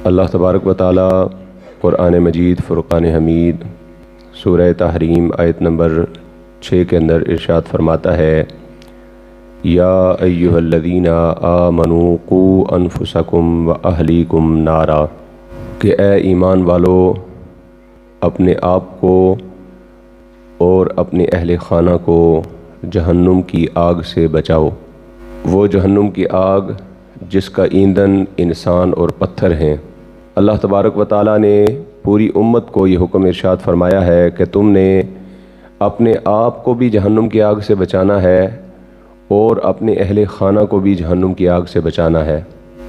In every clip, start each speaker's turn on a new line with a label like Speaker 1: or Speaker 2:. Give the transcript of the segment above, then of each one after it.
Speaker 1: اللہ تبارک و تعالی قرآن مجید فرقان حمید سورہ تحریم آیت نمبر 6 کے اندر ارشاد فرماتا ہے، یا ایہا الذین آمنوا قوا انفسکم و اہلیکم نارا، کہ اے ایمان والو اپنے آپ کو اور اپنے اہل خانہ کو جہنم کی آگ سے بچاؤ۔ وہ جہنم کی آگ جس کا ایندھن انسان اور پتھر ہیں۔ اللہ تبارک و تعالیٰ نے پوری امت کو یہ حکم ارشاد فرمایا ہے کہ تم نے اپنے آپ کو بھی جہنم کی آگ سے بچانا ہے اور اپنے اہل خانہ کو بھی جہنم کی آگ سے بچانا ہے۔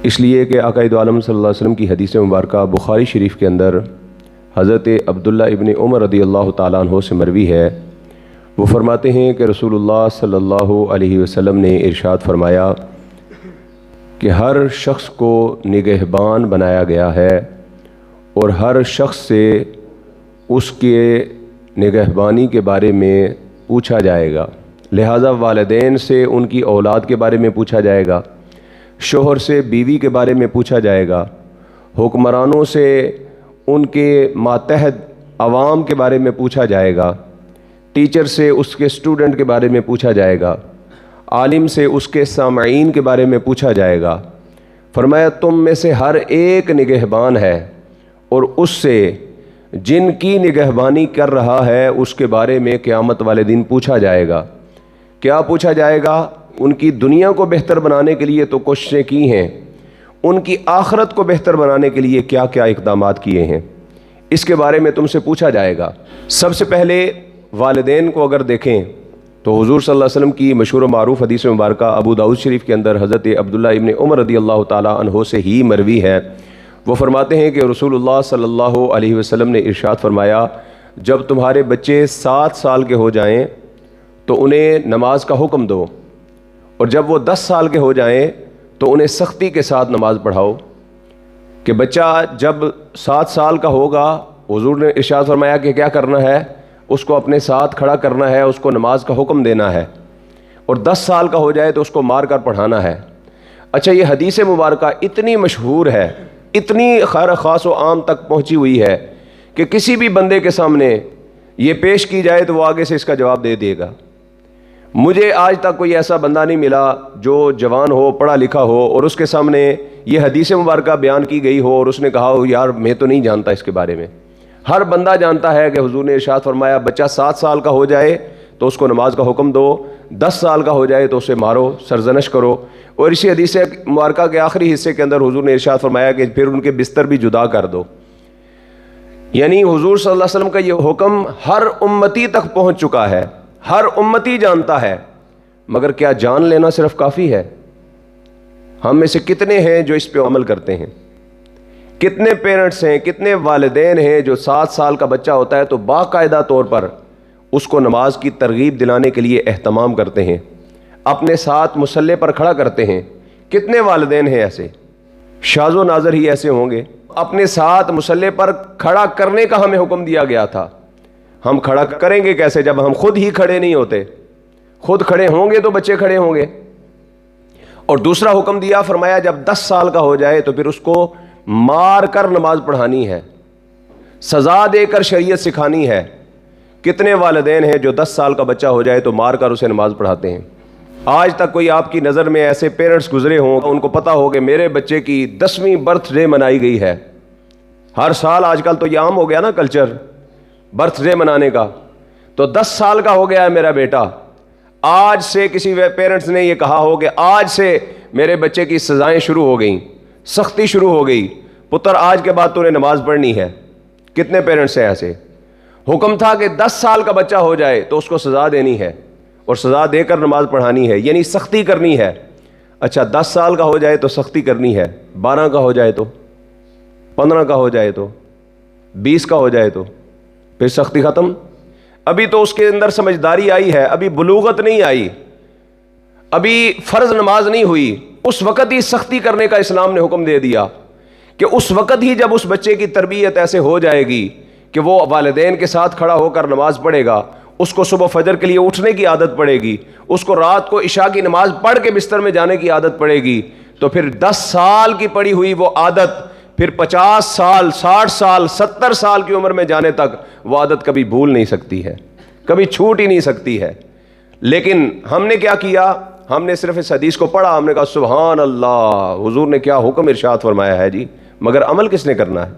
Speaker 1: اس لیے کہ آقا دو عالم صلی اللہ علیہ وسلم کی حدیث مبارکہ بخاری شریف کے اندر حضرت عبداللہ ابن عمر رضی اللہ تعالیٰ عنہ سے مروی ہے۔ وہ فرماتے ہیں کہ رسول اللہ صلی اللہ علیہ وسلم نے ارشاد فرمایا کہ ہر شخص کو نگہبان بنایا گیا ہے اور ہر شخص سے اس کے نگہبانی کے بارے میں پوچھا جائے گا۔ لہٰذا والدین سے ان کی اولاد کے بارے میں پوچھا جائے گا، شوہر سے بیوی کے بارے میں پوچھا جائے گا، حکمرانوں سے ان کے ماتحت عوام کے بارے میں پوچھا جائے گا، ٹیچر سے اس کے اسٹوڈنٹ کے بارے میں پوچھا جائے گا، عالم سے اس کے سامعین کے بارے میں پوچھا جائے گا۔ فرمایا تم میں سے ہر ایک نگہبان ہے اور اس سے جن کی نگہبانی کر رہا ہے اس کے بارے میں قیامت والے دن پوچھا جائے گا۔ کیا پوچھا جائے گا؟ ان کی دنیا کو بہتر بنانے کے لیے تو کوششیں کی ہیں، ان کی آخرت کو بہتر بنانے کے لیے کیا کیا اقدامات کیے ہیں، اس کے بارے میں تم سے پوچھا جائے گا۔ سب سے پہلے والدین کو اگر دیکھیں تو حضور صلی اللہ علیہ وسلم کی مشہور و معروف حدیث مبارکہ ابو داؤد شریف کے اندر حضرت عبداللہ ابن عمر رضی اللہ تعالیٰ عنہ سے ہی مروی ہے۔ وہ فرماتے ہیں کہ رسول اللہ صلی اللہ علیہ وسلم نے ارشاد فرمایا، جب تمہارے بچے 7 سال کے ہو جائیں تو انہیں نماز کا حکم دو، اور جب وہ 10 سال کے ہو جائیں تو انہیں سختی کے ساتھ نماز پڑھاؤ۔ کہ بچہ جب 7 سال کا ہوگا، حضور نے ارشاد فرمایا کہ کیا کرنا ہے؟ اس کو اپنے ساتھ کھڑا کرنا ہے، اس کو نماز کا حکم دینا ہے، اور 10 سال کا ہو جائے تو اس کو مار کر پڑھانا ہے۔ اچھا، یہ حدیث مبارکہ اتنی مشہور ہے، اتنی خیر خاص و عام تک پہنچی ہوئی ہے کہ کسی بھی بندے کے سامنے یہ پیش کی جائے تو وہ آگے سے اس کا جواب دے دے گا۔ مجھے آج تک کوئی ایسا بندہ نہیں ملا جو جوان ہو، پڑھا لکھا ہو، اور اس کے سامنے یہ حدیث مبارکہ بیان کی گئی ہو اور اس نے کہا ہو یار میں تو نہیں جانتا اس کے بارے میں۔ ہر بندہ جانتا ہے کہ حضور نے ارشاد فرمایا بچہ 7 سال کا ہو جائے تو اس کو نماز کا حکم دو، 10 سال کا ہو جائے تو اسے مارو، سرزنش کرو۔ اور اسی حدیث مبارکہ کے آخری حصے کے اندر حضور نے ارشاد فرمایا کہ پھر ان کے بستر بھی جدا کر دو۔ یعنی حضور صلی اللہ علیہ وسلم کا یہ حکم ہر امتی تک پہنچ چکا ہے، ہر امتی جانتا ہے، مگر کیا جان لینا صرف کافی ہے؟ ہم میں سے کتنے ہیں جو اس پہ عمل کرتے ہیں؟ کتنے پیرنٹس ہیں، کتنے والدین ہیں جو 7 سال کا بچہ ہوتا ہے تو باقاعدہ طور پر اس کو نماز کی ترغیب دلانے کے لیے اہتمام کرتے ہیں، اپنے ساتھ مصلی پر کھڑا کرتے ہیں؟ کتنے والدین ہیں ایسے؟ شاذ و نادر ہی ایسے ہوں گے۔ اپنے ساتھ مصلی پر کھڑا کرنے کا ہمیں حکم دیا گیا تھا، ہم کھڑا کریں گے کیسے جب ہم خود ہی کھڑے نہیں ہوتے؟ خود کھڑے ہوں گے تو بچے کھڑے ہوں گے۔ اور دوسرا حکم دیا، فرمایا جب 10 سال کا ہو جائے تو پھر اس کو مار کر نماز پڑھانی ہے، سزا دے کر شریعت سکھانی ہے۔ کتنے والدین ہیں جو 10 سال کا بچہ ہو جائے تو مار کر اسے نماز پڑھاتے ہیں؟ آج تک کوئی آپ کی نظر میں ایسے پیرنٹس گزرے ہوں ان کو پتا ہو کہ میرے بچے کی 10ویں برتھ ڈے منائی گئی ہے؟ ہر سال آج کل تو یہ عام ہو گیا نا کلچر برتھ ڈے منانے کا، تو 10 سال کا ہو گیا ہے میرا بیٹا، آج سے کسی پیرنٹس نے یہ کہا ہو کہ آج سے میرے بچے کی سزائیں شروع ہو گئیں، سختی شروع ہو گئی، پتر آج کے بعد تو نے نماز پڑھنی ہے۔ کتنے پیرنٹس ہیں ایسے؟ حکم تھا کہ 10 سال کا بچہ ہو جائے تو اس کو سزا دینی ہے اور سزا دے کر نماز پڑھانی ہے، یعنی سختی کرنی ہے۔ اچھا، 10 سال کا ہو جائے تو سختی کرنی ہے، 12 کا ہو جائے تو، 15 کا ہو جائے تو، 20 کا ہو جائے تو پھر سختی ختم؟ ابھی تو اس کے اندر سمجھداری آئی ہے، ابھی بلوغت نہیں آئی، ابھی فرض نماز نہیں ہوئی، اس وقت ہی سختی کرنے کا اسلام نے حکم دے دیا کہ اس وقت ہی جب اس بچے کی تربیت ایسے ہو جائے گی کہ وہ والدین کے ساتھ کھڑا ہو کر نماز پڑھے گا، اس کو صبح فجر کے لیے اٹھنے کی عادت پڑے گی، اس کو رات کو عشاء کی نماز پڑھ کے بستر میں جانے کی عادت پڑے گی، تو پھر 10 سال کی پڑی ہوئی وہ عادت پھر 50 سال 60 سال 70 سال کی عمر میں جانے تک وہ عادت کبھی بھول نہیں سکتی ہے، کبھی چھوٹ ہی نہیں سکتی ہے۔ لیکن ہم نے کیا کیا؟ ہم نے صرف اس حدیث کو پڑھا، ہم نے کہا سبحان اللہ، حضور نے کیا حکم ارشاد فرمایا ہے جی، مگر عمل کس نے کرنا ہے؟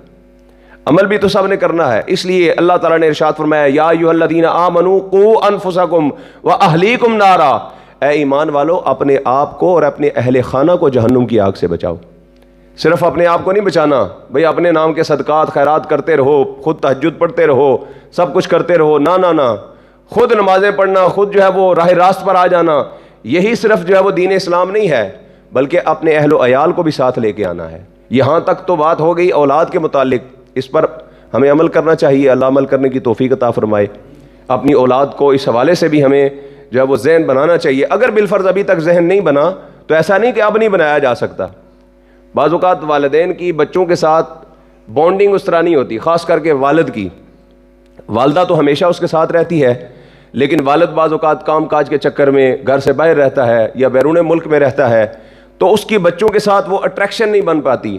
Speaker 1: عمل بھی تو سب نے کرنا ہے۔ اس لیے اللہ تعالیٰ نے ارشاد فرمایا یا ایھا الذین آمنوا قوا انفسکم واہلیکم نارا، اے ایمان والو اپنے آپ کو اور اپنے اہل خانہ کو جہنم کی آگ سے بچاؤ۔ صرف اپنے آپ کو نہیں بچانا بھئی اپنے نام کے صدقات خیرات کرتے رہو، خود تہجد پڑھتے رہو، سب کچھ کرتے رہو، نہ خود نمازیں پڑھنا، خود جو ہے وہ راہ راست پر آ جانا، یہی صرف جو ہے وہ دین اسلام نہیں ہے، بلکہ اپنے اہل و عیال کو بھی ساتھ لے کے آنا ہے۔ یہاں تک تو بات ہو گئی اولاد کے متعلق، اس پر ہمیں عمل کرنا چاہیے، اللہ عمل کرنے کی توفیق عطا فرمائے۔ اپنی اولاد کو اس حوالے سے بھی ہمیں جو ہے وہ ذہن بنانا چاہیے، اگر بالفرض ابھی تک ذہن نہیں بنا تو ایسا نہیں کہ اب نہیں بنایا جا سکتا۔ بعض اوقات والدین کی بچوں کے ساتھ بانڈنگ اس طرح نہیں ہوتی، خاص کر کے والد کی، والدہ تو ہمیشہ اس کے ساتھ رہتی ہے، لیکن والد بعض اوقات کام کاج کے چکر میں گھر سے باہر رہتا ہے یا بیرون ملک میں رہتا ہے، تو اس کی بچوں کے ساتھ وہ اٹریکشن نہیں بن پاتی،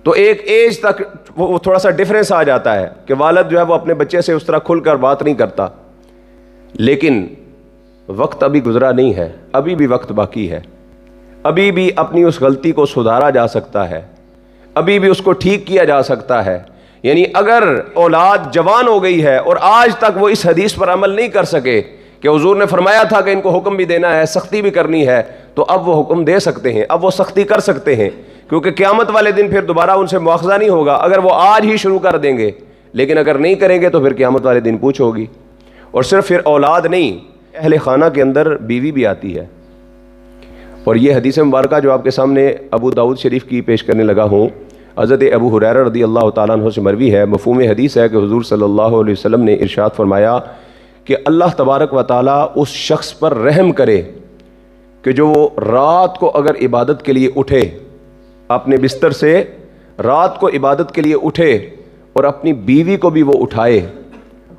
Speaker 1: تو ایک ایج تک وہ تھوڑا سا ڈفرینس آ جاتا ہے کہ والد جو ہے وہ اپنے بچے سے اس طرح کھل کر بات نہیں کرتا۔ لیکن وقت ابھی گزرا نہیں ہے، ابھی بھی وقت باقی ہے، ابھی بھی اپنی اس غلطی کو سدھارا جا سکتا ہے، ابھی بھی اس کو ٹھیک کیا جا سکتا ہے۔ یعنی اگر اولاد جوان ہو گئی ہے اور آج تک وہ اس حدیث پر عمل نہیں کر سکے کہ حضور نے فرمایا تھا کہ ان کو حکم بھی دینا ہے، سختی بھی کرنی ہے، تو اب وہ حکم دے سکتے ہیں، اب وہ سختی کر سکتے ہیں، کیونکہ قیامت والے دن پھر دوبارہ ان سے مواخذہ نہیں ہوگا اگر وہ آج ہی شروع کر دیں گے، لیکن اگر نہیں کریں گے تو پھر قیامت والے دن پوچھ ہوگی۔ اور صرف پھر اولاد نہیں، اہل خانہ کے اندر بیوی بھی آتی ہے۔ اور یہ حدیث مبارکہ جو آپ کے سامنے ابو داؤد شریف کی پیش کرنے لگا ہوں، حضرت ابو ہریرہ رضی اللہ تعالیٰ عنہ سے مروی ہے، مفہوم حدیث ہے کہ حضور صلی اللہ علیہ وسلم نے ارشاد فرمایا کہ اللہ تبارک و تعالیٰ اس شخص پر رحم کرے کہ جو رات کو اگر عبادت کے لیے اٹھے، اپنے بستر سے رات کو عبادت کے لیے اٹھے اور اپنی بیوی کو بھی وہ اٹھائے،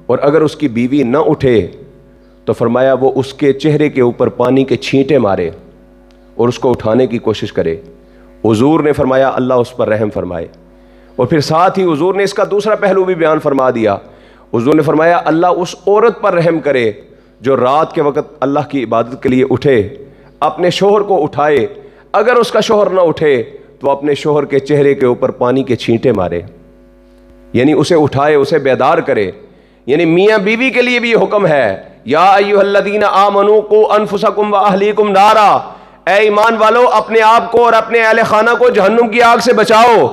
Speaker 1: اور اگر اس کی بیوی نہ اٹھے تو فرمایا وہ اس کے چہرے کے اوپر پانی کے چھینٹے مارے اور اس کو اٹھانے کی کوشش کرے۔ حضور نے فرمایا اللہ اس پر رحم فرمائے۔ اور پھر ساتھ ہی حضور نے اس کا دوسرا پہلو بھی بیان فرما دیا، حضور نے فرمایا اللہ اس عورت پر رحم کرے جو رات کے وقت اللہ کی عبادت کے لیے اٹھے، اپنے شوہر کو اٹھائے، اگر اس کا شوہر نہ اٹھے تو اپنے شوہر کے چہرے کے اوپر پانی کے چھینٹے مارے، یعنی اسے اٹھائے، اسے بیدار کرے۔ یعنی میاں بیوی کے لیے بھی یہ حکم ہے، یا ایھا الذین آمنوا قوا انفسکم واہلیکم نارا، اے ایمان والو اپنے آپ کو اور اپنے اہل خانہ کو جہنم کی آگ سے بچاؤ۔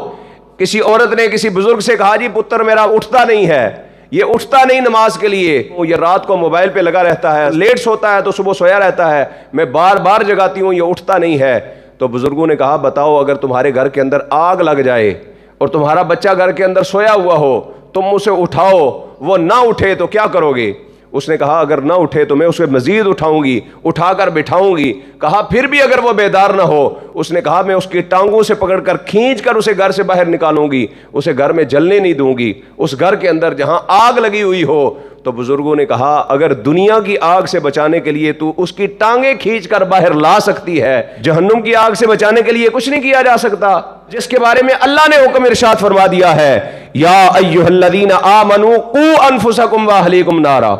Speaker 1: کسی عورت نے کسی بزرگ سے کہا جی پتر میرا اٹھتا نہیں ہے، یہ اٹھتا نہیں نماز کے لیے، وہ یہ رات کو موبائل پہ لگا رہتا ہے، لیٹ سوتا ہے تو صبح سویا رہتا ہے، میں بار بار جگاتی ہوں یہ اٹھتا نہیں ہے۔ تو بزرگوں نے کہا بتاؤ اگر تمہارے گھر کے اندر آگ لگ جائے اور تمہارا بچہ گھر کے اندر سویا ہوا ہو، تم اسے اٹھاؤ، وہ نہ اٹھے تو کیا کرو گے؟ اس نے کہا اگر نہ اٹھے تو میں اسے مزید اٹھاؤں گی، اٹھا کر بٹھاؤں گی۔ کہا پھر بھی اگر وہ بیدار نہ ہو، اس نے کہا میں اس کی ٹانگوں سے پکڑ کر کھینچ کر اسے گھر سے باہر نکالوں گی، اسے گھر میں جلنے نہیں دوں گی، اس گھر کے اندر جہاں آگ لگی ہوئی ہو۔ تو بزرگوں نے کہا اگر دنیا کی آگ سے بچانے کے لیے تو اس کی ٹانگیں کھینچ کر باہر لا سکتی ہے، جہنم کی آگ سے بچانے کے لیے کچھ نہیں کیا جا سکتا، جس کے بارے میں اللہ نے حکم ارشاد فرما دیا ہے یا ایھا الذین آمنوا قوا انفسکم واہلیکم نارا۔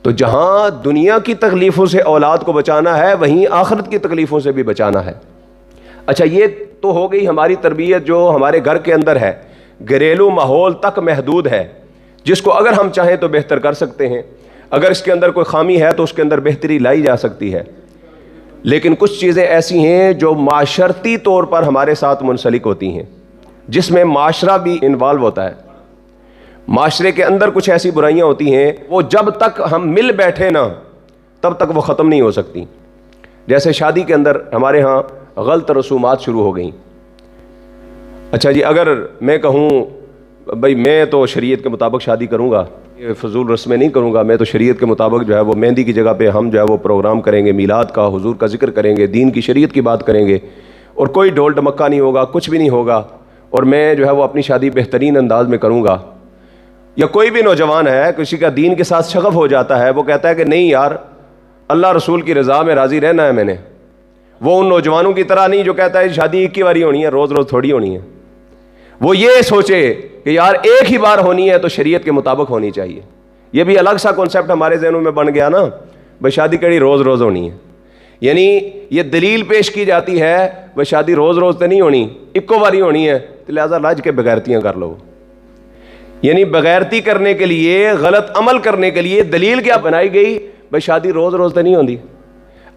Speaker 1: تو جہاں دنیا کی تکلیفوں سے اولاد کو بچانا ہے، وہیں آخرت کی تکلیفوں سے بھی بچانا ہے۔ اچھا یہ تو ہو گئی ہماری تربیت جو ہمارے گھر کے اندر ہے، گھریلو ماحول تک محدود ہے، جس کو اگر ہم چاہیں تو بہتر کر سکتے ہیں، اگر اس کے اندر کوئی خامی ہے تو اس کے اندر بہتری لائی جا سکتی ہے۔ لیکن کچھ چیزیں ایسی ہیں جو معاشرتی طور پر ہمارے ساتھ منسلک ہوتی ہیں، جس میں معاشرہ بھی انوالو ہوتا ہے۔ معاشرے کے اندر کچھ ایسی برائیاں ہوتی ہیں وہ جب تک ہم مل بیٹھے نا تب تک وہ ختم نہیں ہو سکتی۔ جیسے شادی کے اندر ہمارے ہاں غلط رسومات شروع ہو گئیں۔ اچھا جی اگر میں کہوں بھائی میں تو شریعت کے مطابق شادی کروں گا، یہ فضول رسمیں نہیں کروں گا، میں تو شریعت کے مطابق جو ہے وہ مہندی کی جگہ پہ ہم جو ہے وہ پروگرام کریں گے، میلاد کا، حضور کا ذکر کریں گے، دین کی شریعت کی بات کریں گے، اور کوئی ڈھول ڈمکا نہیں ہوگا، کچھ بھی نہیں ہوگا، اور میں جو ہے وہ اپنی شادی بہترین انداز میں کروں گا۔ یا کوئی بھی نوجوان ہے کسی کا دین کے ساتھ شغف ہو جاتا ہے، وہ کہتا ہے کہ نہیں یار اللہ رسول کی رضا میں راضی رہنا ہے میں نے، وہ ان نوجوانوں کی طرح نہیں جو کہتا ہے شادی ایک ہی باری ہونی ہے، روز روز تھوڑی ہونی ہے۔ وہ یہ سوچے کہ یار ایک ہی بار ہونی ہے تو شریعت کے مطابق ہونی چاہیے. یہ بھی الگ سا کانسیپٹ ہمارے ذہنوں میں بن گیا نا بھائی شادی کڑی روز روز ہونی ہے. یعنی یہ دلیل پیش کی جاتی ہے بھائی شادی روز روز تو نہیں ہونی, اکو باری ہونی ہے, تو لہٰذا لج کے بغیرتیاں کر لو. یعنی بغیرتی کرنے کے لیے, غلط عمل کرنے کے لیے دلیل کیا بنائی گئی بھائی شادی روز روز تو نہیں ہوتی.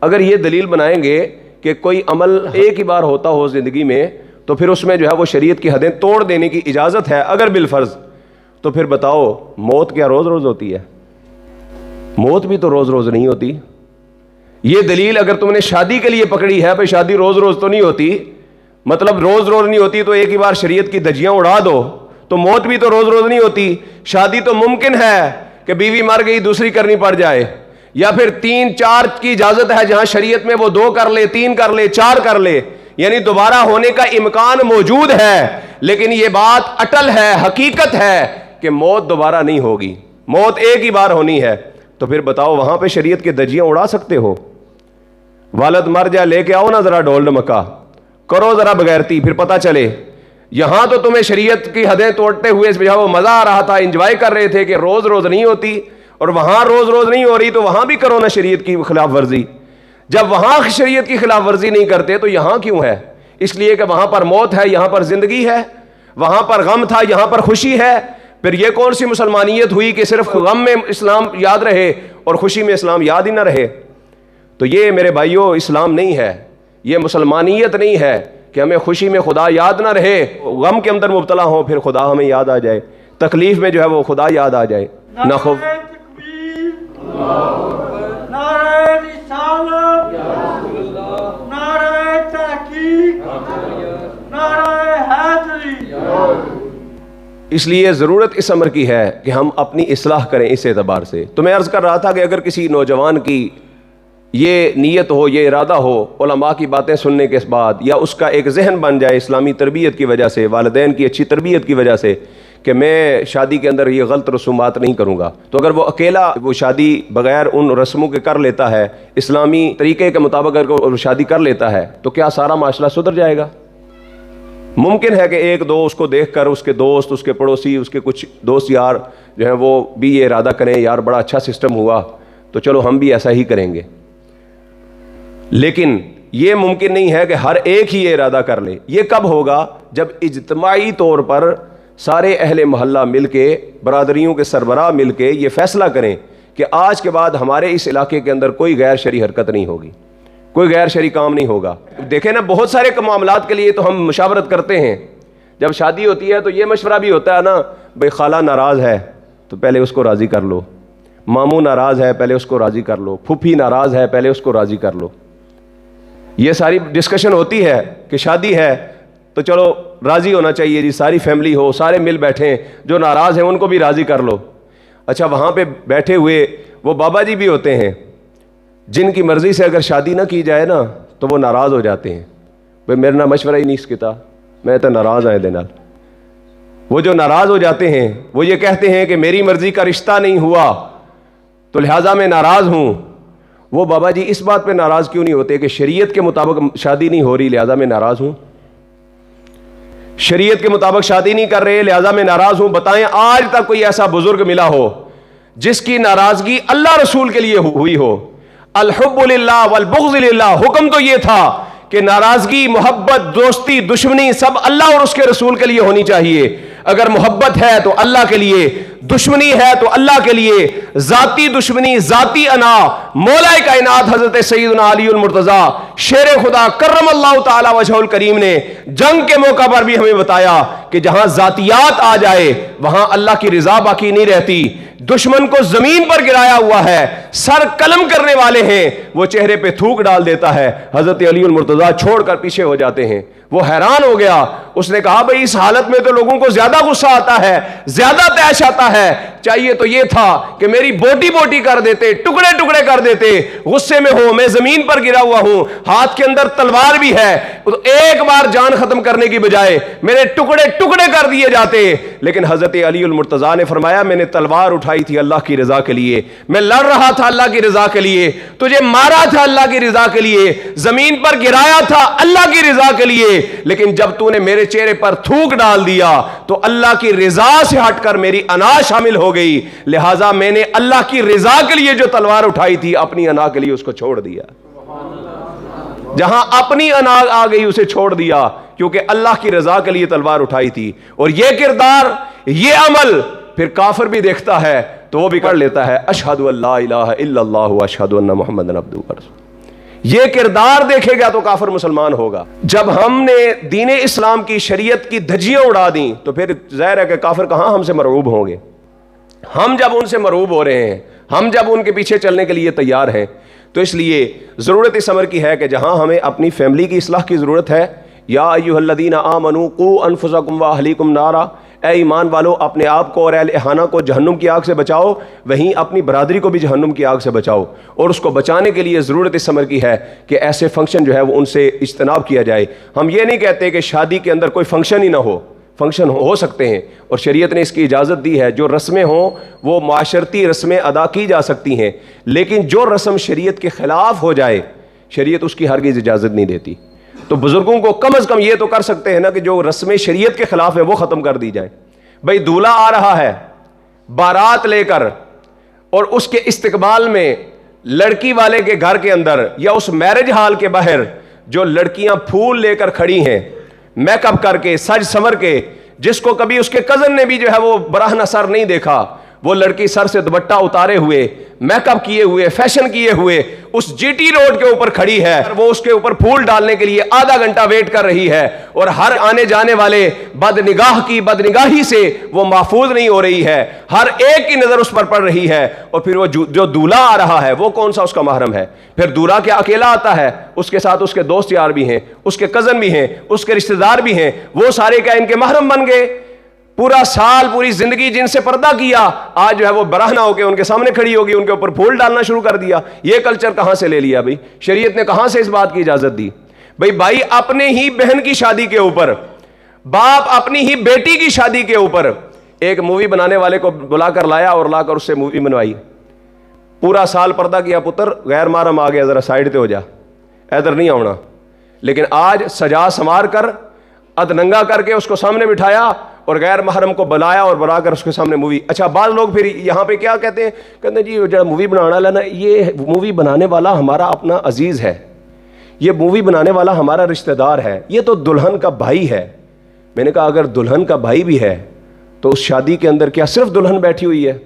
Speaker 1: اگر یہ دلیل بنائیں گے کہ کوئی عمل ایک ہی بار ہوتا ہو زندگی میں تو پھر اس میں جو ہے وہ شریعت کی حدیں توڑ دینے کی اجازت ہے اگر بالفرض, تو پھر بتاؤ موت کیا روز روز ہوتی ہے؟ موت بھی تو روز روز نہیں ہوتی. یہ دلیل اگر تم نے شادی کے لیے پکڑی ہے بھائی شادی روز روز تو نہیں ہوتی, مطلب روز روز نہیں ہوتی تو ایک ہی بار شریعت کی دھجیاں اڑا دو, تو موت بھی تو روز روز نہیں ہوتی. شادی تو ممکن ہے کہ بیوی مر گئی دوسری کرنی پڑ جائے, یا پھر 3-4 کی اجازت ہے جہاں شریعت میں وہ 2 کر لے, 3 کر لے, 4 کر لے, یعنی دوبارہ ہونے کا امکان موجود ہے. لیکن یہ بات اٹل ہے, حقیقت ہے کہ موت دوبارہ نہیں ہوگی, موت ایک ہی بار ہونی ہے. تو پھر بتاؤ وہاں پہ شریعت کے دھجیاں اڑا سکتے ہو؟ والد مر جائے لے کے آؤ نا ذرا ڈھول ڈمکا, کرو ذرا بغیرتی, پھر پتہ چلے. یہاں تو تمہیں شریعت کی حدیں توڑتے ہوئے اس وہ مزہ آ رہا تھا, انجوائے کر رہے تھے کہ روز روز نہیں ہوتی, اور وہاں روز روز نہیں ہو رہی تو وہاں بھی کرو نا شریعت کی خلاف ورزی. جب وہاں شریعت کی خلاف ورزی نہیں کرتے تو یہاں کیوں ہے؟ اس لیے کہ وہاں پر موت ہے, یہاں پر زندگی ہے. وہاں پر غم تھا, یہاں پر خوشی ہے. پھر یہ کون سی مسلمانیت ہوئی کہ صرف غم میں اسلام یاد رہے اور خوشی میں اسلام یاد ہی نہ رہے؟ تو یہ میرے بھائیوں اسلام نہیں ہے, یہ مسلمانیت نہیں ہے کہ ہمیں خوشی میں خدا یاد نہ رہے, غم کے اندر مبتلا ہوں پھر خدا ہمیں یاد آ جائے, تکلیف میں جو ہے وہ خدا یاد آ جائے. نہ خوف اس لیے ضرورت اس امر کی ہے کہ ہم اپنی اصلاح کریں اس اعتبار سے. تو میں عرض کر رہا تھا کہ اگر کسی نوجوان کی یہ نیت ہو, یہ ارادہ ہو علماء کی باتیں سننے کے بعد, یا اس کا ایک ذہن بن جائے اسلامی تربیت کی وجہ سے, والدین کی اچھی تربیت کی وجہ سے, کہ میں شادی کے اندر یہ غلط رسومات نہیں کروں گا, تو اگر وہ اکیلا وہ شادی بغیر ان رسموں کے کر لیتا ہے, اسلامی طریقے کے مطابق اگر وہ شادی کر لیتا ہے, تو کیا سارا معاشرہ سدھر جائے گا؟ ممکن ہے کہ 1-2 اس کو دیکھ کر اس کے دوست, اس کے پڑوسی, اس کے کچھ دوست یار جو ہیں وہ بھی یہ ارادہ کریں یار بڑا اچھا سسٹم ہوا تو چلو ہم بھی ایسا ہی کریں گے. لیکن یہ ممکن نہیں ہے کہ ہر ایک ہی یہ ارادہ کر لے. یہ کب ہوگا؟ جب اجتماعی طور پر سارے اہل محلہ مل کے, برادریوں کے سربراہ مل کے یہ فیصلہ کریں کہ آج کے بعد ہمارے اس علاقے کے اندر کوئی غیر شرعی حرکت نہیں ہوگی, کوئی غیر شرعی کام نہیں ہوگا. دیکھیں نا بہت سارے معاملات کے لیے تو ہم مشاورت کرتے ہیں. جب شادی ہوتی ہے تو یہ مشورہ بھی ہوتا ہے نا, بھئی خالہ ناراض ہے تو پہلے اس کو راضی کر لو, ماموں ناراض ہے پہلے اس کو راضی کر لو, پھوپھی ناراض ہے پہلے اس کو راضی کر لو. یہ ساری ڈسکشن ہوتی ہے کہ شادی ہے تو چلو راضی ہونا چاہیے جی, ساری فیملی ہو, سارے مل بیٹھیں, جو ناراض ہیں ان کو بھی راضی کر لو. اچھا وہاں پہ بیٹھے ہوئے وہ بابا جی بھی ہوتے ہیں جن کی مرضی سے اگر شادی نہ کی جائے نا تو وہ ناراض ہو جاتے ہیں, بھئی میرے نہ مشورہ ہی نہیں سکتا, میں تو ناراض آئے دینال. وہ جو ناراض ہو جاتے ہیں وہ یہ کہتے ہیں کہ میری مرضی کا رشتہ نہیں ہوا تو لہٰذا میں ناراض ہوں. وہ بابا جی اس بات پہ ناراض کیوں نہیں ہوتے کہ شریعت کے مطابق شادی نہیں ہو رہی لہٰذا میں ناراض ہوں, شریعت کے مطابق شادی نہیں کر رہے لہٰذا میں ناراض ہوں. بتائیں آج تک کوئی ایسا بزرگ ملا ہو جس کی ناراضگی اللہ رسول کے لیے ہوئی ہو؟ الحب للہ والبغض للہ. حکم تو یہ تھا کہ ناراضگی, محبت, دوستی, دشمنی سب اللہ اور اس کے رسول کے لیے ہونی چاہیے. اگر محبت ہے تو اللہ کے لیے, دشمنی ہے تو اللہ کے لیے. ذاتی دشمنی, ذاتی انا, مولا کائنات حضرت سیدنا علی المرتضیٰ شیر خدا کرم اللہ تعالی وجہہ الکریم نے جنگ کے موقع پر بھی ہمیں بتایا کہ جہاں ذاتیات آ جائے وہاں اللہ کی رضا باقی نہیں رہتی. دشمن کو زمین پر گرایا ہوا ہے, سر قلم کرنے والے ہیں, وہ چہرے پہ تھوک ڈال دیتا ہے, حضرت علی المرتضیٰ چھوڑ کر پیچھے ہو جاتے ہیں. وہ حیران ہو گیا, اس نے کہا بھئی اس حالت میں تو لوگوں کو زیادہ غصہ آتا ہے, زیادہ طیش آتا ہے, چاہیے تو یہ تھا کہ میری بوٹی بوٹی کر دیتے, ٹکڑے ٹکڑے کر دیتے. غصے میں ہو, میں زمین پر گرا ہوا ہوں, ہاتھ کے اندر تلوار بھی ہے, تو ایک بار جان ختم کرنے کی بجائے میرے ٹکڑے ٹکڑے کر دیے جاتے. لیکن حضرت علی المرتضیٰ نے فرمایا میں نے تلوار اٹھائی تھی اللہ کی رضا کے لیے, میں لڑ رہا تھا اللہ کی رضا کے لیے, تجھے مارا تھا اللہ کی رضا کے لیے, زمین پر گرایا تھا اللہ کی رضا کے لیے. لیکن جب تو نے میرے چہرے پر تھوک ڈال دیا تو اللہ کی رضا سے ہٹ کر میری انا شامل ہو گئی، لہٰذا میں نے اللہ کی رضا کے لیے جو تلوار اٹھائی تھی اپنی انا کے لیے اس کو چھوڑ دیا۔ جہاں اپنی انا آ گئی اسے چھوڑ دیا، کیونکہ اللہ کی رضا کے لیے تلوار اٹھائی تھی۔ اور یہ کردار، یہ عمل پھر کافر بھی دیکھتا ہے تو وہ بھی کر لیتا ہے، اشہد ان لا الہ الا اللہ واشہد ان محمد عبدہ ورسولہ۔ یہ کردار دیکھے گا تو کافر مسلمان ہوگا۔ جب ہم نے دین اسلام کی شریعت کی دھجیاں اڑا دیں تو پھر ظاہر ہے کہ کافر کہاں ہم سے مرعوب ہوں گے۔ ہم جب ان سے مرعوب ہو رہے ہیں، ہم جب ان کے پیچھے چلنے کے لیے تیار ہیں، تو اس لیے ضرورت اس امر کی ہے کہ جہاں ہمیں اپنی فیملی کی اصلاح کی ضرورت ہے، یا ایھا الذین آمنوا قوا انفسکم واہلیکم نارا، اے ایمان والو اپنے آپ کو اور اہل احانہ کو جہنم کی آگ سے بچاؤ، وہیں اپنی برادری کو بھی جہنم کی آگ سے بچاؤ۔ اور اس کو بچانے کے لیے ضرورت اس امر کی ہے کہ ایسے فنکشن جو ہے وہ ان سے اجتناب کیا جائے۔ ہم یہ نہیں کہتے کہ شادی کے اندر کوئی فنکشن ہی نہ ہو، فنکشن ہو سکتے ہیں، اور شریعت نے اس کی اجازت دی ہے۔ جو رسمیں ہوں وہ معاشرتی رسمیں ادا کی جا سکتی ہیں، لیکن جو رسم شریعت کے خلاف ہو جائے شریعت اس کی ہرگز اجازت نہیں دیتی۔ تو بزرگوں کو کم از کم یہ تو کر سکتے ہیں نا کہ جو رسمیں شریعت کے خلاف ہیں وہ ختم کر دی جائیں۔ بھئی دولہا آ رہا ہے بارات لے کر، اور اس کے استقبال میں لڑکی والے کے گھر کے اندر یا اس میرج ہال کے باہر جو لڑکیاں پھول لے کر کھڑی ہیں، میک اپ کر کے، سج سنور کے، جس کو کبھی اس کے کزن نے بھی جو ہے وہ براہنہ سر نہیں دیکھا، وہ لڑکی سر سے دوپٹہ اتارے ہوئے، میک اپ کیے ہوئے، فیشن کیے ہوئے اس جی ٹی روڈ کے اوپر کھڑی ہے، وہ اس کے اوپر پھول ڈالنے کے لیے آدھا گھنٹہ ویٹ کر رہی ہے، اور ہر آنے جانے والے بد نگاہ کی بدنگاہی سے وہ محفوظ نہیں ہو رہی ہے، ہر ایک کی نظر اس پر پڑ رہی ہے۔ اور پھر وہ جو دولہا آ رہا ہے وہ کون سا اس کا محرم ہے؟ پھر دولہا کیا اکیلا آتا ہے؟ اس کے ساتھ اس کے دوست یار بھی ہیں، اس کے کزن بھی ہیں، اس کے رشتہ دار بھی ہیں، وہ سارے کیا ان کے محرم بن گئے؟ پورا سال پوری زندگی جن سے پردہ کیا، آج جو ہے وہ براہنہ ہو کے ان کے سامنے کھڑی ہوگی، ان کے اوپر پھول ڈالنا شروع کر دیا۔ یہ کلچر کہاں سے لے لیا بھائی؟ شریعت نے کہاں سے اس بات کی اجازت دی؟ بھائی اپنے ہی بہن کی شادی کے اوپر، باپ اپنی ہی بیٹی کی شادی کے اوپر ایک مووی بنانے والے کو بلا کر لایا اور لا کر اس سے مووی بنوائی۔ پورا سال پردہ کیا، پتر غیر محرم آ گیا، ذرا سائڈ تے ہو جا، ادھر نہیں آنا۔ لیکن آج سجا سنوار کر ادننگا کر کے اس کو سامنے بٹھایا اور غیر محرم کو بلایا اور بلا کر اس کے سامنے مووی۔ اچھا بعض لوگ پھر یہاں پہ کیا کہتے ہیں؟ کہتے ہیں جی جو مووی بنانا ہے نا، یہ مووی بنانے والا ہمارا اپنا عزیز ہے، یہ مووی بنانے والا ہمارا رشتہ دار ہے، یہ تو دلہن کا بھائی ہے۔ میں نے کہا اگر دلہن کا بھائی بھی ہے تو اس شادی کے اندر کیا صرف دلہن بیٹھی ہوئی ہے؟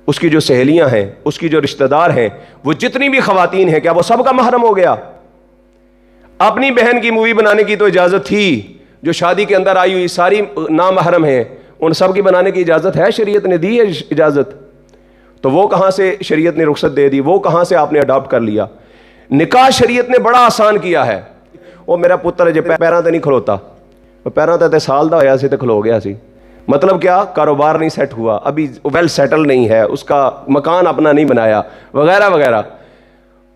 Speaker 1: اس کی جو سہیلیاں ہیں، اس کی جو رشتہ دار ہیں، وہ جتنی بھی خواتین ہیں، کیا وہ سب کا محرم ہو گیا؟ اپنی بہن کی مووی بنانے کی تو اجازت تھی، جو شادی کے اندر آئی ہوئی ساری نامحرم ہیں، ان سب کی بنانے کی اجازت ہے، شریعت نے دی ہے اجازت۔ تو وہ کہاں سے شریعت نے رخصت دے دی؟ وہ کہاں سے آپ نے اڈاپٹ کر لیا؟ نکاح شریعت نے بڑا آسان کیا ہے۔ وہ میرا پتر جے پیراں تے نہیں کھلوتا، پیراں تے سال دا ہویا سی تے کھلو گیا سی، مطلب کیا؟ کاروبار نہیں سیٹ ہوا، ابھی ویل سیٹل نہیں ہے، اس کا مکان اپنا نہیں بنایا، وغیرہ وغیرہ۔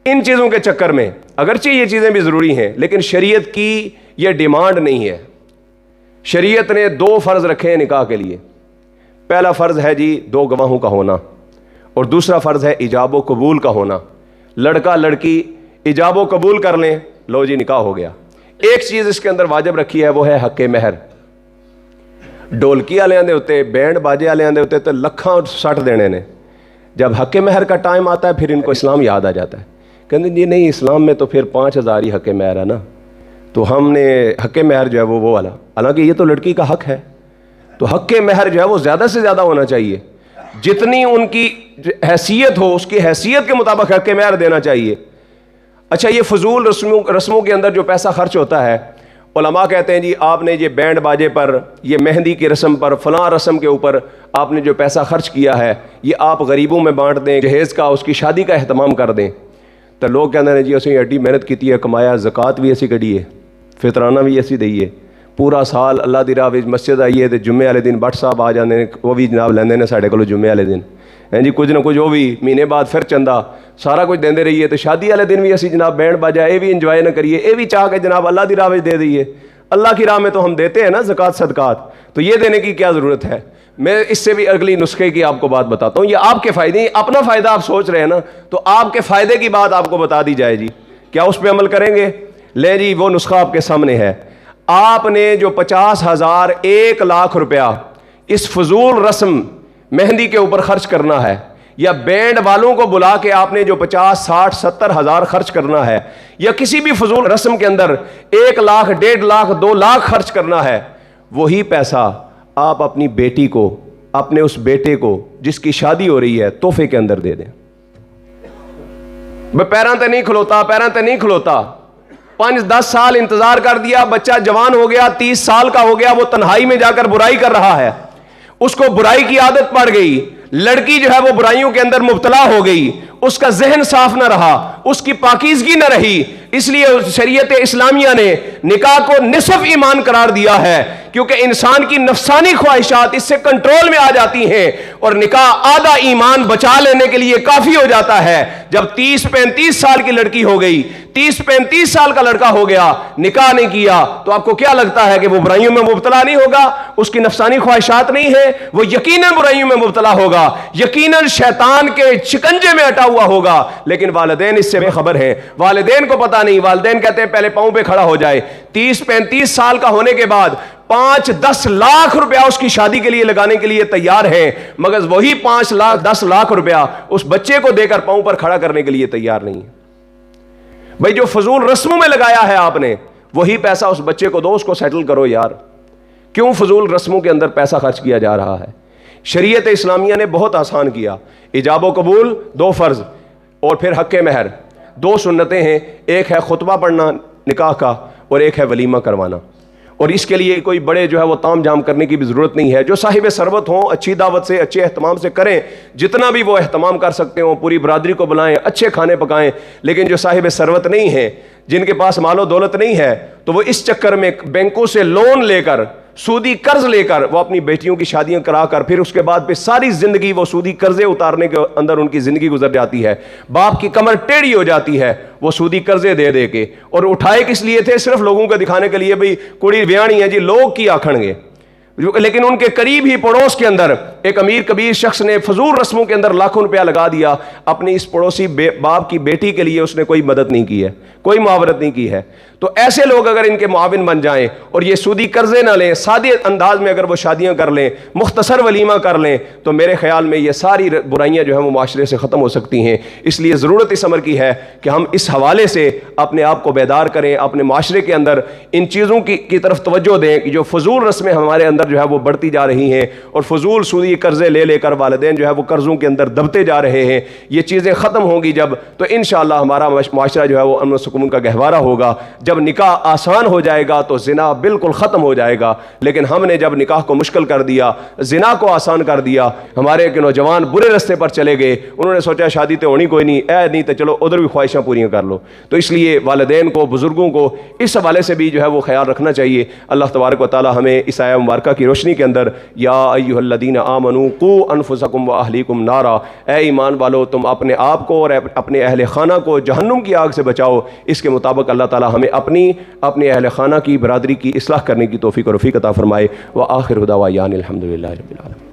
Speaker 1: ان چیزوں کے چکر میں اگرچہ یہ چیزیں بھی ضروری ہیں، لیکن شریعت کی یہ ڈیمانڈ نہیں ہے۔ شریعت نے 2 فرض رکھے ہیں نکاح کے لیے۔ پہلا فرض ہے جی 2 گواہوں کا ہونا، اور دوسرا فرض ہے ایجاب و قبول کا ہونا۔ لڑکا لڑکی ایجاب و قبول کر لیں، لو جی نکاح ہو گیا۔ ایک چیز اس کے اندر واجب رکھی ہے، وہ ہے حق مہر۔ ڈولکی والے دے ہوتے، بینڈ باجے والے دے ہوتے تو لکھاں سٹ دینے نے۔ جب حق مہر کا ٹائم آتا ہے پھر ان کو اسلام یاد آ جاتا ہے، کہتے ہیں جی نہیں اسلام میں تو پھر 5000 ہی حق مہر ہے نا، تو ہم نے حق مہر جو ہے وہ والا، حالانکہ یہ تو لڑکی کا حق ہے، تو حق مہر جو ہے وہ زیادہ سے زیادہ ہونا چاہیے، جتنی ان کی حیثیت ہو اس کی حیثیت کے مطابق حق مہر دینا چاہیے۔ اچھا یہ فضول رسموں کے اندر جو پیسہ خرچ ہوتا ہے، علماء کہتے ہیں جی آپ نے یہ بینڈ باجے پر، یہ مہندی کی رسم پر، فلاں رسم کے اوپر آپ نے جو پیسہ خرچ کیا ہے یہ آپ غریبوں میں بانٹ دیں، جہیز کا اس کی شادی کا اہتمام کر دیں۔ تو لوگ کہتے ہیں جی اسی ایڈی محنت کی ہے، کمایا، زکوٰۃ بھی ایسی کڑی ہے، فطرانہ بھی ایسی دئیے، پورا سال اللہ دی راہ وچ مسجد آئیے تے جمعے والے دن بٹ صاحب آ جاندے نے، وہ بھی جناب لیندے نے ساڈے کولوں جمعے والے دن، جی کچھ نہ کچھ وہ بھی مہینے بعد پھر چندہ سارا کچھ دیندے رہیے، تو شادی والے دن بھی اسی جناب بینڈ باجا یہ بھی انجوائے نہ کریے، یہ بھی چاہ کے جناب اللہ دی راہ وچ دے دئیے۔ اللہ کی راہ میں تو ہم دیتے ہیں نا زکوٰۃ صدقات، تو یہ دینے کی کیا ضرورت ہے؟ میں اس سے بھی اگلی نسخے کی آپ کو بات بتاتا ہوں، یہ آپ کے فائدے، اپنا فائدہ آپ سوچ رہے ہیں نا، تو آپ کے فائدے کی بات آپ کو بتا دی جائے جی، کیا اس پہ عمل کریں گے؟ لے جی وہ نسخہ آپ کے سامنے ہے، آپ نے جو 50,000 1,00,000 روپیہ اس فضول رسم مہندی کے اوپر خرچ کرنا ہے، یا بینڈ والوں کو بلا کے آپ نے جو 50 60 70 ہزار خرچ کرنا ہے، یا کسی بھی فضول رسم کے اندر 1 لاکھ 1.5 لاکھ 2 لاکھ خرچ کرنا ہے، وہی پیسہ آپ اپنی بیٹی کو، اپنے اس بیٹے کو جس کی شادی ہو رہی ہے، تحفے کے اندر دے دیں۔ میں پیراں تے نہیں کھلوتا 5-10 سال انتظار کر دیا، بچہ جوان ہو گیا، 30 سال کا ہو گیا، وہ تنہائی میں جا کر برائی کر رہا ہے، اس کو برائی کی عادت پڑ گئی، لڑکی جو ہے وہ برائیوں کے اندر مبتلا ہو گئی، اس کا ذہن صاف نہ رہا، اس کی پاکیزگی نہ رہی، اس لیے شریعت اسلامیہ نے نکاح کو نصف ایمان قرار دیا ہے، کیونکہ انسان کی نفسانی خواہشات اس سے کنٹرول میں آ جاتی ہیں، اور نکاح آدھا ایمان بچا لینے کے لیے کافی ہو جاتا ہے۔ جب 30-35 سال کی لڑکی ہو گئی، 30-35 سال کا لڑکا ہو گیا، نکاح نہیں کیا، تو آپ کو کیا لگتا ہے کہ وہ برائیوں میں مبتلا نہیں ہوگا؟ اس کی نفسانی خواہشات نہیں ہیں، وہ یقیناً برائیوں میں مبتلا ہوگا، یقیناً شیطان کے شکنجے میں اٹا ہوا ہوگا، لیکن والدین اس سے بے خبر ہیں، والدین کو پتہ نہیں، والدین کہتے ہیں پہلے پاؤں پہ کھڑا ہو جائے۔ 30-35 سال کا ہونے کے بعد 5-10 لاکھ روپیہ اس کی شادی کے لیے لگانے کے لیے تیار ہیں، مگر وہی 5 لاکھ 10 لاکھ روپیہ اس بچے کو دے کر پاؤں پر کھڑا کرنے کے لیے تیار نہیں ہے۔ بھئی جو فضول رسموں میں لگایا ہے آپ نے، وہی پیسہ اس بچے کو دو، اس کو سیٹل کرو یار۔ کیوں فضول رسموں کے اندر پیسہ خرچ کیا جا رہا ہے؟ شریعت اسلامیہ نے بہت آسان کیا، ایجاب و قبول 2 فرض، اور پھر حق مہر 2 سنتیں ہیں، ایک ہے خطبہ پڑھنا نکاح کا، اور ایک ہے ولیمہ کروانا، اور اس کے لیے کوئی بڑے جو ہے وہ تام جام کرنے کی بھی ضرورت نہیں ہے۔ جو صاحب ثروت ہوں اچھی دعوت سے، اچھے اہتمام سے کریں، جتنا بھی وہ اہتمام کر سکتے ہوں، پوری برادری کو بلائیں، اچھے کھانے پکائیں، لیکن جو صاحب ثروت نہیں ہیں، جن کے پاس مال و دولت نہیں ہے، تو وہ اس چکر میں بینکوں سے لون لے کر، سودی قرض لے کر وہ اپنی بیٹیوں کی شادیاں کرا کر، پھر اس کے بعد پہ ساری زندگی وہ سودی قرضے اتارنے کے اندر ان کی زندگی گزر جاتی ہے۔ باپ کی کمر ٹیڑھی ہو جاتی ہے وہ سودی قرضے دے دے کے، اور اٹھائے کس لیے تھے؟ صرف لوگوں کو دکھانے کے لیے، بھئی کڑی ویانی ہے جی، لوگ کی آکھن گے، لیکن ان کے قریب ہی پڑوس کے اندر ایک امیر کبیر شخص نے فضول رسموں کے اندر لاکھوں روپیہ لگا دیا، اپنی اس پڑوسی باپ کی بیٹی کے لیے اس نے کوئی مدد نہیں کی ہے، کوئی معاونت نہیں کی ہے۔ تو ایسے لوگ اگر ان کے معاون بن جائیں اور یہ سودی قرضے نہ لیں، سادے انداز میں اگر وہ شادیاں کر لیں، مختصر ولیمہ کر لیں، تو میرے خیال میں یہ ساری برائیاں جو ہیں وہ معاشرے سے ختم ہو سکتی ہیں۔ اس لیے ضرورت اس امر کی ہے کہ ہم اس حوالے سے اپنے آپ کو بیدار کریں، اپنے معاشرے کے اندر ان چیزوں کی طرف توجہ دیں کہ جو فضول رسمیں ہمارے اندر جو ہے وہ بڑھتی جا رہی ہیں، اور فضول سودی قرضے لے لے کر والدین جو ہے وہ قرضوں کے اندر دبتے جا رہے ہیں، یہ چیزیں ختم ہوں گی جب، تو انشاءاللہ ہمارا معاشرہ جو ہے وہ امن و سکون کا گہوارہ ہوگا۔ جب نکاح آسان ہو جائے گا تو زنا بالکل ختم ہو جائے گا، لیکن ہم نے جب نکاح کو مشکل کر دیا، زنا کو آسان کر دیا، ہمارے کے نوجوان برے رستے پر چلے گئے، انہوں نے سوچا شادی تو ہونی کوئی نہیں، نہیں تو چلو ادھر بھی خواہشاں پوریاں کر لو۔ تو اس لیے والدین کو، بزرگوں کو اس حوالے سے بھی جو ہے وہ خیال رکھنا چاہیے۔ اللہ تبارک و تعالی ہمیں اس آیہ مبارکہ کی روشنی کے اندر، یا ایھا الذین آمنوا قوا انفسکم واہلیکم نارا، اے ایمان والو تم اپنے آپ کو اور اپنے اہل خانہ کو جہنم کی آگ سے بچاؤ۔ اس کے مطابق اللہ تعالی ہمیں اپنے اہل خانہ کی برادری کی اصلاح کرنے کی توفیق و رفیق عطا فرمائے۔ وآخر دعوانا الحمدللہ رب العالمین۔